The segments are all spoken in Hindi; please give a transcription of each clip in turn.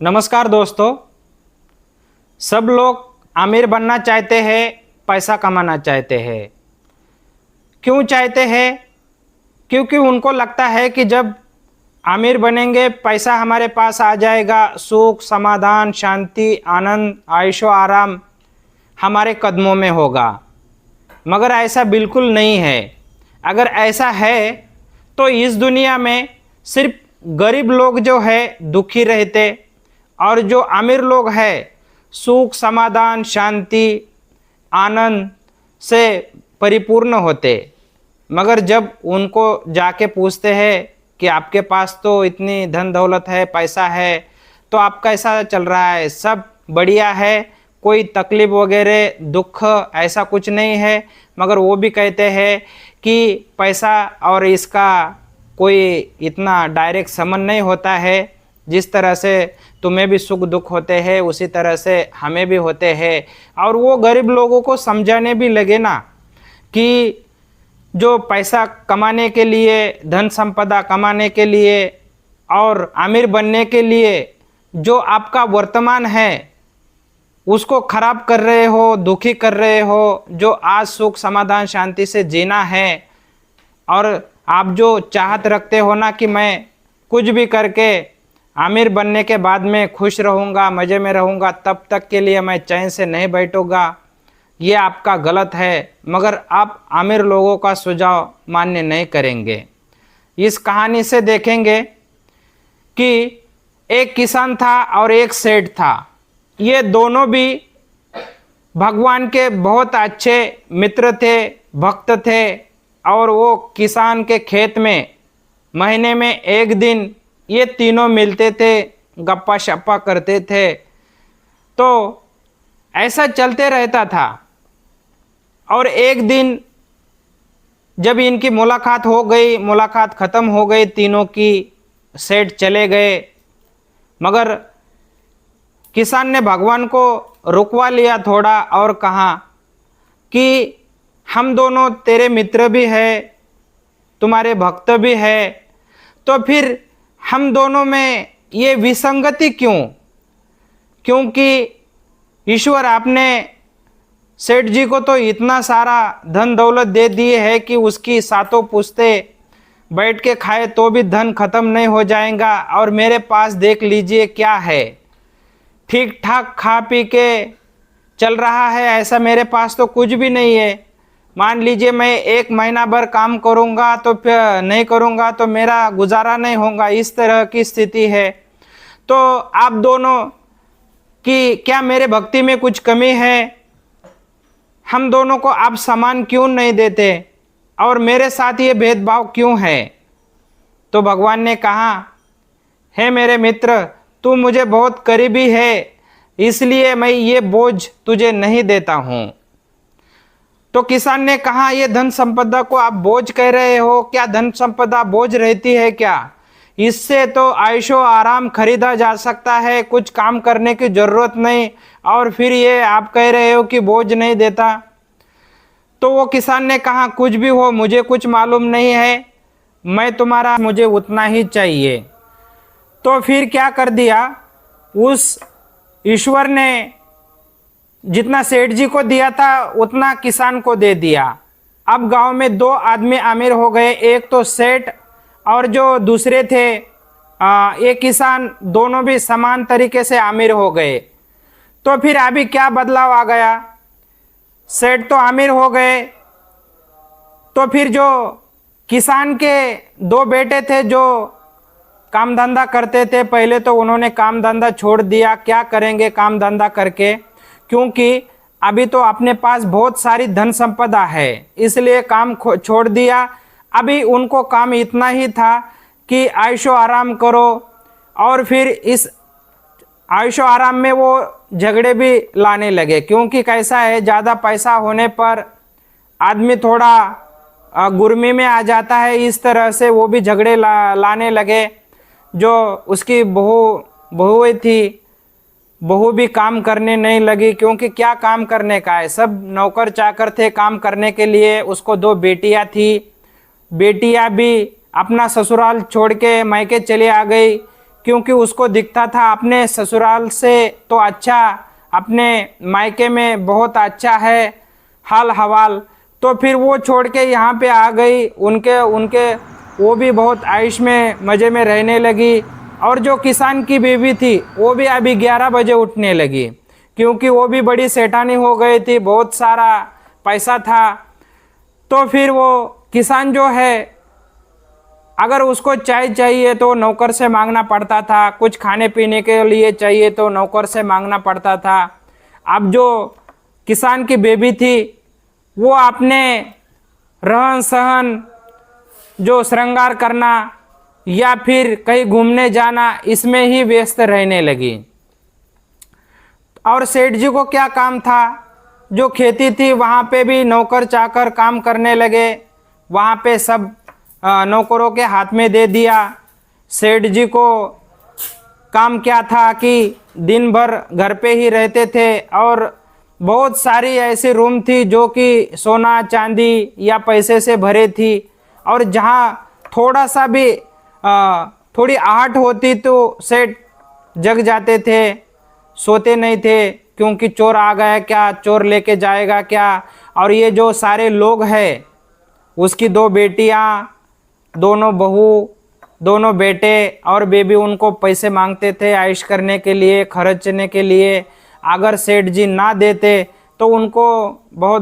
नमस्कार दोस्तों। सब लोग अमीर बनना चाहते हैं, पैसा कमाना चाहते हैं। क्यों चाहते हैं? क्योंकि उनको लगता है कि जब अमीर बनेंगे, पैसा हमारे पास आ जाएगा, सुख, समाधान, शांति, आनंद, आयशो आराम हमारे कदमों में होगा। मगर ऐसा बिल्कुल नहीं है। अगर ऐसा है तो इस दुनिया में सिर्फ गरीब लोग जो है दुखी रहते, और जो अमीर लोग हैं सुख, समाधान, शांति, आनंद से परिपूर्ण होते। मगर जब उनको जाके पूछते हैं कि आपके पास तो इतनी धन दौलत है, पैसा है, तो आप कैसा चल रहा है? सब बढ़िया है, कोई तकलीफ़ वगैरह दुख ऐसा कुछ नहीं है। मगर वो भी कहते हैं कि पैसा और इसका कोई इतना डायरेक्ट संबंध नहीं होता है। जिस तरह से तुम्हें भी सुख दुख होते हैं, उसी तरह से हमें भी होते हैं। और वो गरीब लोगों को समझाने भी लगे ना कि जो पैसा कमाने के लिए, धन संपदा कमाने के लिए और अमीर बनने के लिए जो आपका वर्तमान है उसको खराब कर रहे हो, दुखी कर रहे हो, जो आज सुख, समाधान, शांति से जीना है, और आप जो चाहत रखते हो ना कि मैं कुछ भी करके अमीर बनने के बाद में खुश रहूँगा, मज़े में रहूँगा, तब तक के लिए मैं चैन से नहीं बैठूँगा, ये आपका गलत है। मगर आप अमीर लोगों का सुझाव मान्य नहीं करेंगे। इस कहानी से देखेंगे कि एक किसान था और एक सेठ था। ये दोनों भी भगवान के बहुत अच्छे मित्र थे, भक्त थे। और वो किसान के खेत में महीने में एक दिन ये तीनों मिलते थे, गप्पा शप्पा करते थे। तो ऐसा चलते रहता था। और एक दिन जब इनकी मुलाकात हो गई, मुलाकात ख़त्म हो गई तीनों की, सेठ चले गए। मगर किसान ने भगवान को रुकवा लिया थोड़ा और कहा कि हम दोनों तेरे मित्र भी है, तुम्हारे भक्त भी है, तो फिर हम दोनों में ये विसंगति क्यों? क्योंकि ईश्वर आपने सेठ जी को तो इतना सारा धन दौलत दे दिए है कि उसकी सातों पुश्ते बैठ के खाए तो भी धन खत्म नहीं हो जाएगा। और मेरे पास देख लीजिए क्या है, ठीक ठाक खा पी के चल रहा है, ऐसा मेरे पास तो कुछ भी नहीं है। मान लीजिए मैं एक महीना भर काम करूँगा तो फिर नहीं करूँगा तो मेरा गुजारा नहीं होगा, इस तरह की स्थिति है। तो आप दोनों की क्या मेरे भक्ति में कुछ कमी है? हम दोनों को आप सम्मान क्यों नहीं देते और मेरे साथ ये भेदभाव क्यों है? तो भगवान ने कहा, हे मेरे मित्र, तू मुझे बहुत करीबी है, इसलिए मैं ये बोझ तुझे नहीं देता हूँ। तो किसान ने कहा, ये धन संपदा को आप बोझ कह रहे हो? क्या धन संपदा बोझ रहती है क्या? इससे तो आयशो आराम खरीदा जा सकता है, कुछ काम करने की ज़रूरत नहीं, और फिर ये आप कह रहे हो कि बोझ नहीं देता। तो वो किसान ने कहा, कुछ भी हो, मुझे कुछ मालूम नहीं है, मैं तुम्हारा, मुझे उतना ही चाहिए। तो फिर क्या कर दिया, उस ईश्वर ने जितना सेठ जी को दिया था उतना किसान को दे दिया। अब गांव में दो आदमी अमीर हो गए, एक तो सेठ और जो दूसरे थे ये किसान, दोनों भी समान तरीके से अमीर हो गए। तो फिर अभी क्या बदलाव आ गया? सेठ तो अमीर हो गए, तो फिर जो किसान के दो बेटे थे जो काम धंधा करते थे, पहले तो उन्होंने काम धंधा छोड़ दिया। क्या करेंगे काम धंधा करके, क्योंकि अभी तो अपने पास बहुत सारी धन संपदा है, इसलिए काम छोड़ दिया। अभी उनको काम इतना ही था कि आयशो आराम करो। और फिर इस आयशो आराम में वो झगड़े भी लाने लगे, क्योंकि कैसा है, ज़्यादा पैसा होने पर आदमी थोड़ा गुर्मी में आ जाता है। इस तरह से वो भी झगड़े लाने लगे। जो उसकी बहू थी, बहू भी काम करने नहीं लगी, क्योंकि क्या काम करने का है, सब नौकर चाकर थे काम करने के लिए। उसको दो बेटियां थी, बेटियां भी अपना ससुराल छोड़ के मायके चले आ गई, क्योंकि उसको दिखता था अपने ससुराल से तो अच्छा, अपने मायके में बहुत अच्छा है हाल हवाल। तो फिर वो छोड़ के यहाँ पे आ गई। उनके उनके वो भी बहुत आइश में मज़े में रहने लगी। और जो किसान की बीवी थी वो भी अभी 11 बजे उठने लगी, क्योंकि वो भी बड़ी सेठानी हो गई थी, बहुत सारा पैसा था। तो फिर वो किसान जो है, अगर उसको चाय चाहिए तो नौकर से मांगना पड़ता था, कुछ खाने पीने के लिए चाहिए तो नौकर से मांगना पड़ता था। अब जो किसान की बेबी थी वो अपने रहन सहन, जो श्रृंगार करना या फिर कहीं घूमने जाना, इसमें ही व्यस्त रहने लगी। और सेठ जी को क्या काम था, जो खेती थी वहाँ पे भी नौकर चाकर काम करने लगे, वहाँ पे सब नौकरों के हाथ में दे दिया। सेठ जी को काम क्या था कि दिन भर घर पे ही रहते थे, और बहुत सारी ऐसी रूम थी जो कि सोना चांदी या पैसे से भरे थी। और जहाँ थोड़ा सा भी थोड़ी आहट होती तो सेठ जग जाते थे, सोते नहीं थे, क्योंकि चोर आ गया क्या, चोर लेके जाएगा क्या। और ये जो सारे लोग हैं, उसकी 2 बेटियाँ, दोनों बहू, दोनों बेटे और बेबी उनको पैसे मांगते थे ऐश करने के लिए, खर्चने के लिए। अगर सेठ जी ना देते तो उनको बहुत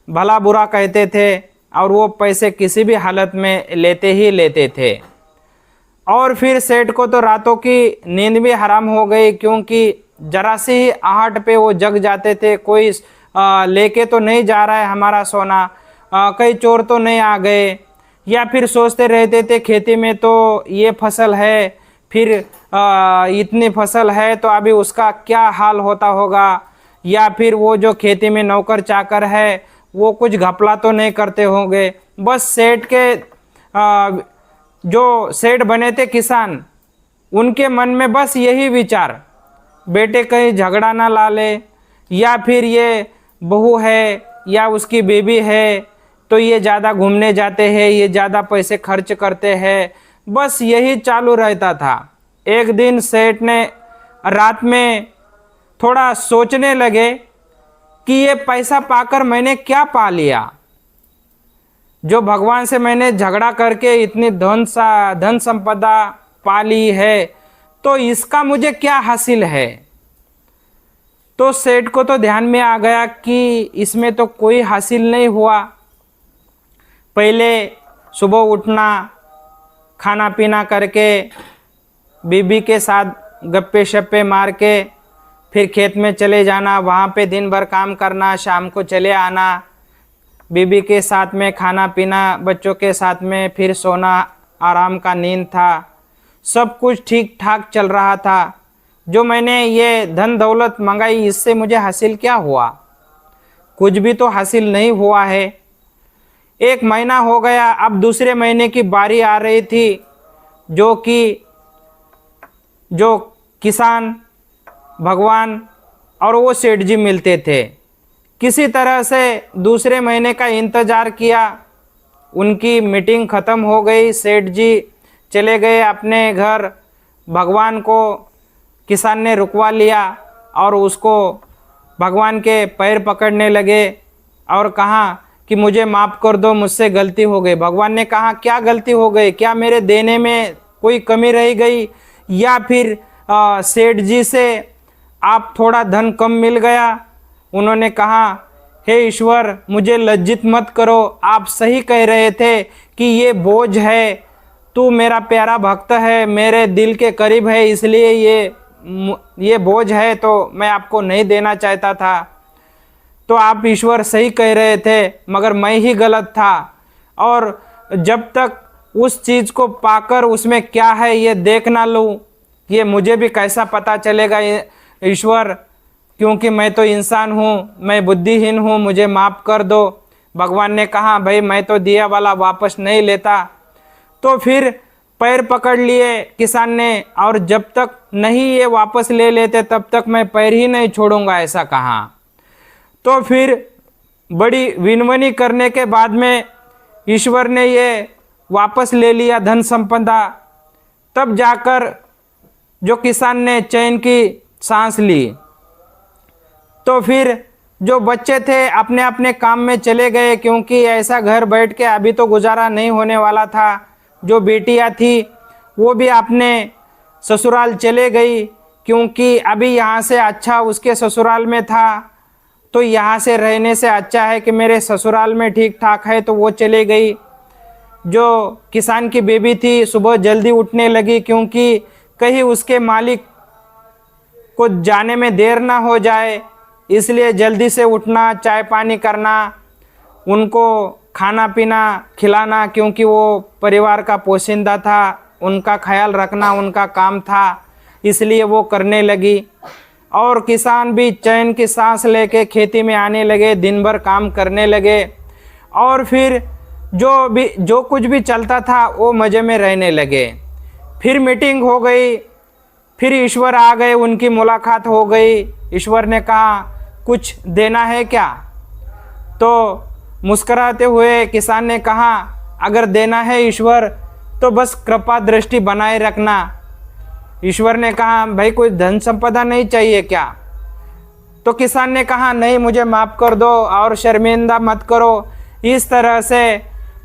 भला बुरा कहते थे, और वो पैसे किसी भी हालत में लेते ही लेते थे। और फिर सेठ को तो रातों की नींद भी हराम हो गई, क्योंकि जरा सी ही आहट पे वो जग जाते थे। कोई लेके तो नहीं जा रहा है हमारा सोना, कई चोर तो नहीं आ गए। या फिर सोचते रहते थे खेती में तो ये फसल है, फिर इतनी फसल है तो अभी उसका क्या हाल होता होगा। या फिर वो जो खेती में नौकर चाकर है वो कुछ घपला तो नहीं करते होंगे। बस सेठ के जो सेठ बने थे किसान, उनके मन में बस यही विचार, बेटे कहीं झगड़ा ना ला ले, या फिर ये बहू है या उसकी बेबी है तो ये ज़्यादा घूमने जाते हैं, ये ज़्यादा पैसे खर्च करते हैं, बस यही चालू रहता था। एक दिन सेठ ने रात में थोड़ा सोचने लगे कि ये पैसा पाकर मैंने क्या पा लिया, जो भगवान से मैंने झगड़ा करके इतनी धन संपदा पा ली है, तो इसका मुझे क्या हासिल है। तो सेठ को तो ध्यान में आ गया कि इसमें तो कोई हासिल नहीं हुआ। पहले सुबह उठना, खाना पीना करके, बीबी के साथ गप्पे शप्पे मार के फिर खेत में चले जाना, वहाँ पे दिन भर काम करना, शाम को चले आना, बीबी के साथ में खाना पीना, बच्चों के साथ में फिर सोना, आराम का नींद था। सब कुछ ठीक ठाक चल रहा था। जो मैंने ये धन दौलत मंगाई, इससे मुझे हासिल क्या हुआ? कुछ भी तो हासिल नहीं हुआ है। 1 महीना हो गया, अब दूसरे महीने की बारी आ रही थी, जो किसान, भगवान और वो सेठ जी मिलते थे। किसी तरह से दूसरे महीने का इंतज़ार किया, उनकी मीटिंग ख़त्म हो गई, सेठ जी चले गए अपने घर। भगवान को किसान ने रुकवा लिया और उसको भगवान के पैर पकड़ने लगे और कहा कि मुझे माफ़ कर दो, मुझसे गलती हो गई। भगवान ने कहा क्या गलती हो गई, क्या मेरे देने में कोई कमी रह गई, या फिर सेठ जी से आप थोड़ा धन कम मिल गया? उन्होंने कहा हे ईश्वर, मुझे लज्जित मत करो, आप सही कह रहे थे कि ये बोझ है, तू मेरा प्यारा भक्त है, मेरे दिल के करीब है, इसलिए ये बोझ है, तो मैं आपको नहीं देना चाहता था। तो आप ईश्वर सही कह रहे थे, मगर मैं ही गलत था। और जब तक उस चीज़ को पाकर उसमें क्या है ये देख ना लूँ, ये मुझे भी कैसा पता चलेगा ईश्वर, क्योंकि मैं तो इंसान हूँ, मैं बुद्धिहीन हूँ, मुझे माफ़ कर दो। भगवान ने कहा भाई मैं तो दिया वाला वापस नहीं लेता। तो फिर पैर पकड़ लिए किसान ने, और जब तक नहीं ये वापस ले लेते तब तक मैं पैर ही नहीं छोड़ूंगा, ऐसा कहा। तो फिर बड़ी विनवनी करने के बाद में ईश्वर ने ये वापस ले लिया धन संपदा। तब जाकर जो किसान ने चैन की सांस ली। तो फिर जो बच्चे थे अपने अपने काम में चले गए, क्योंकि ऐसा घर बैठ के अभी तो गुजारा नहीं होने वाला था। जो बेटियां थी वो भी अपने ससुराल चले गई, क्योंकि अभी यहाँ से अच्छा उसके ससुराल में था, तो यहाँ से रहने से अच्छा है कि मेरे ससुराल में ठीक ठाक है, तो वो चले गई। जो किसान की बेबी थी सुबह जल्दी उठने लगी, क्योंकि कहीं उसके मालिक को जाने में देर ना हो जाए, इसलिए जल्दी से उठना, चाय पानी करना, उनको खाना पीना खिलाना, क्योंकि वो परिवार का पोशिंदा था, उनका ख्याल रखना उनका काम था, इसलिए वो करने लगी। और किसान भी चैन की सांस लेके खेती में आने लगे, दिन भर काम करने लगे, और फिर जो कुछ भी चलता था वो मज़े में रहने लगे। फिर मीटिंग हो गई, फिर ईश्वर आ गए, उनकी मुलाकात हो गई। ईश्वर ने कहा कुछ देना है क्या? तो मुस्कुराते हुए किसान ने कहा अगर देना है ईश्वर तो बस कृपा दृष्टि बनाए रखना। ईश्वर ने कहा भाई कोई धन संपदा नहीं चाहिए क्या? तो किसान ने कहा नहीं, मुझे माफ़ कर दो और शर्मिंदा मत करो। इस तरह से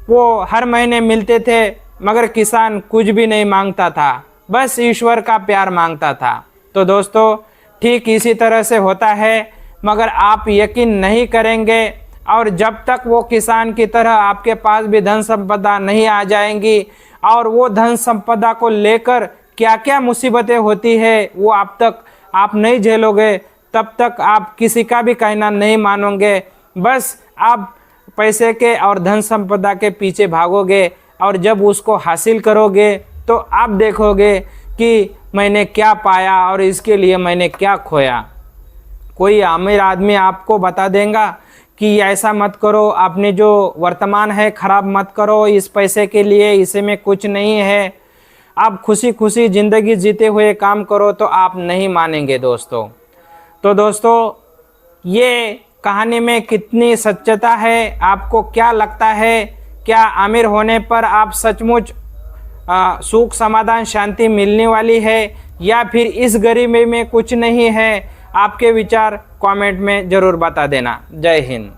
वो हर महीने मिलते थे, मगर किसान कुछ भी नहीं मांगता था, बस ईश्वर का प्यार मांगता था। तो दोस्तों ठीक इसी तरह से होता है, मगर आप यकीन नहीं करेंगे, और जब तक वो किसान की तरह आपके पास भी धन संपदा नहीं आ जाएंगी, और वो धन संपदा को लेकर क्या क्या मुसीबतें होती है वो आप नहीं झेलोगे, तब तक आप किसी का भी कहना नहीं मानोगे। बस आप पैसे के और धन संपदा के पीछे भागोगे, और जब उसको हासिल करोगे तो आप देखोगे कि मैंने क्या पाया और इसके लिए मैंने क्या खोया। कोई अमीर आदमी आपको बता देगा कि ऐसा मत करो, आपने जो वर्तमान है ख़राब मत करो, इस पैसे के लिए इसे में कुछ नहीं है, आप खुशी खुशी ज़िंदगी जीते हुए काम करो, तो आप नहीं मानेंगे दोस्तों। तो दोस्तों ये कहानी में कितनी सच्चता है, आपको क्या लगता है? क्या अमीर होने पर आप सचमुच सुख समाधान शांति मिलने वाली है, या फिर इस गरीबी में कुछ नहीं है? आपके विचार कमेंट में ज़रूर बता देना। जय हिंद।